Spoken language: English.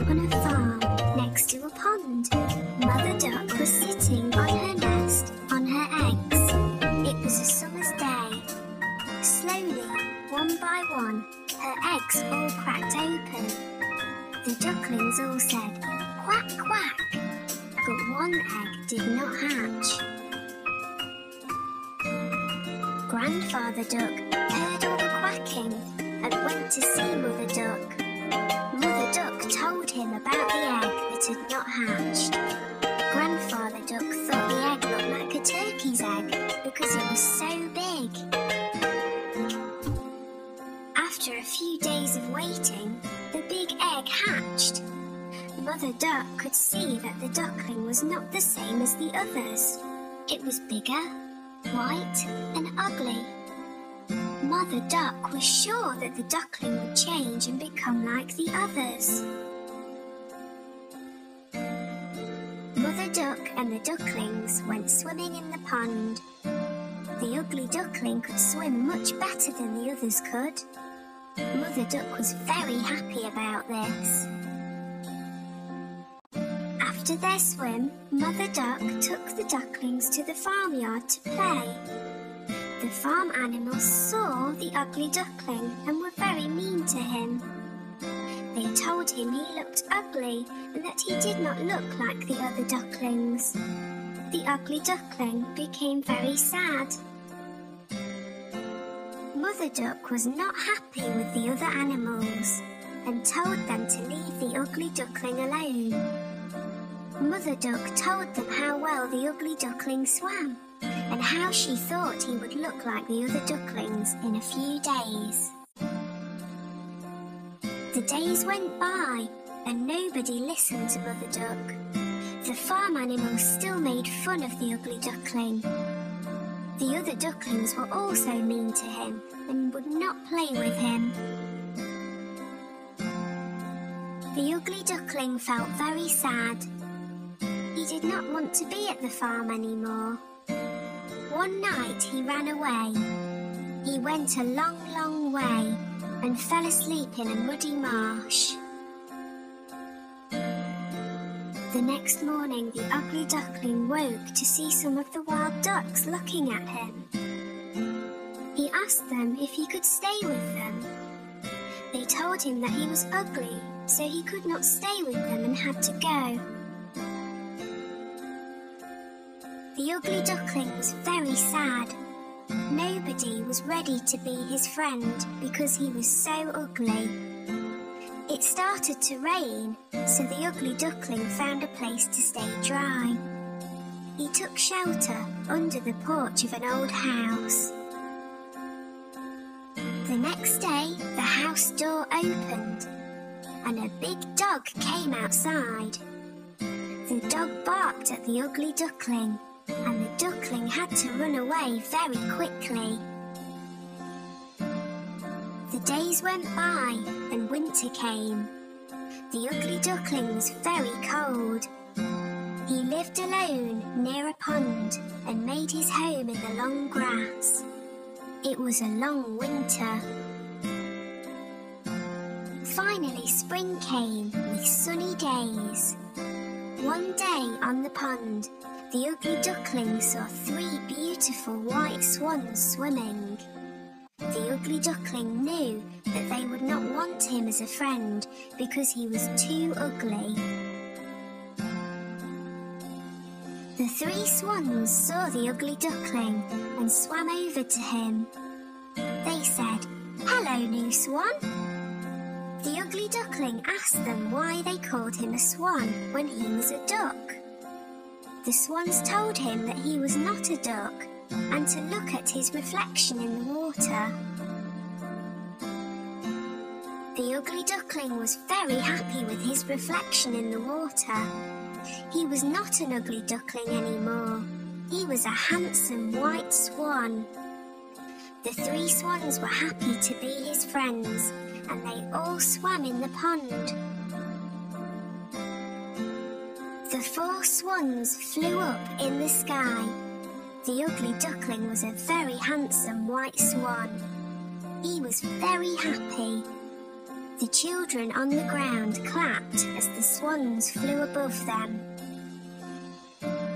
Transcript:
On a farm next to a pond, Mother Duck was sitting on her nest on her eggs. It was a summer's day. Slowly, one by one, her eggs all cracked open. The ducklings all said, "Quack, quack," but one egg did not hatch. Grandfather Duck heard all the quacking and went to see Mother Duck. Mother Duck told him about the egg that had not hatched. Grandfather Duck thought the egg looked like a turkey's egg because it was so big. After a few days of waiting, the big egg hatched. Mother Duck could see that the duckling was not the same as the others. It was bigger, white and ugly. Mother Duck was sure that the duckling would change and become like the others. Mother Duck and the ducklings went swimming in the pond. The ugly duckling could swim much better than the others could. Mother Duck was very happy about this. After their swim, Mother Duck took the ducklings to the farmyard to play. The farm animals saw the ugly duckling and were very mean to him. They told him he looked ugly and that he did not look like the other ducklings. The ugly duckling became very sad. Mother Duck was not happy with the other animals and told them to leave the ugly duckling alone. Mother Duck told them how well the ugly duckling swam and how she thought he would look like the other ducklings in a few days. The days went by and nobody listened to Mother Duck. The farm animals still made fun of the ugly duckling. The other ducklings were also mean to him and would not play with him. The ugly duckling felt very sad. He did not want to be at the farm anymore. One night he ran away. He went a long, long way and fell asleep in a muddy marsh. The next morning the ugly duckling woke to see some of the wild ducks looking at him. He asked them if he could stay with them. They told him that he was ugly, so he could not stay with them and had to go. The ugly duckling was very sad. Nobody was ready to be his friend because he was so ugly. It started to rain, so the ugly duckling found a place to stay dry. He took shelter under the porch of an old house. The next day, the house door opened and a big dog came outside. The dog barked at the ugly duckling, and the duckling had to run away very quickly. The days went by and winter came. The ugly duckling was very cold. He lived alone near a pond and made his home in the long grass. It was a long winter. Finally spring came with sunny days. One day on the pond, the ugly duckling saw 3 beautiful white swans swimming. The ugly duckling knew that they would not want him as a friend because he was too ugly. The 3 swans saw the ugly duckling and swam over to him. They said, "Hello, new swan." The ugly duckling asked them why they called him a swan when he was a duck. The swans told him that he was not a duck and to look at his reflection in the water. The ugly duckling was very happy with his reflection in the water. He was not an ugly duckling anymore. He was a handsome white swan. The 3 swans were happy to be his friends, and they all swam in the pond. The 4 swans flew up in the sky. The ugly duckling was a very handsome white swan. He was very happy. The children on the ground clapped as the swans flew above them.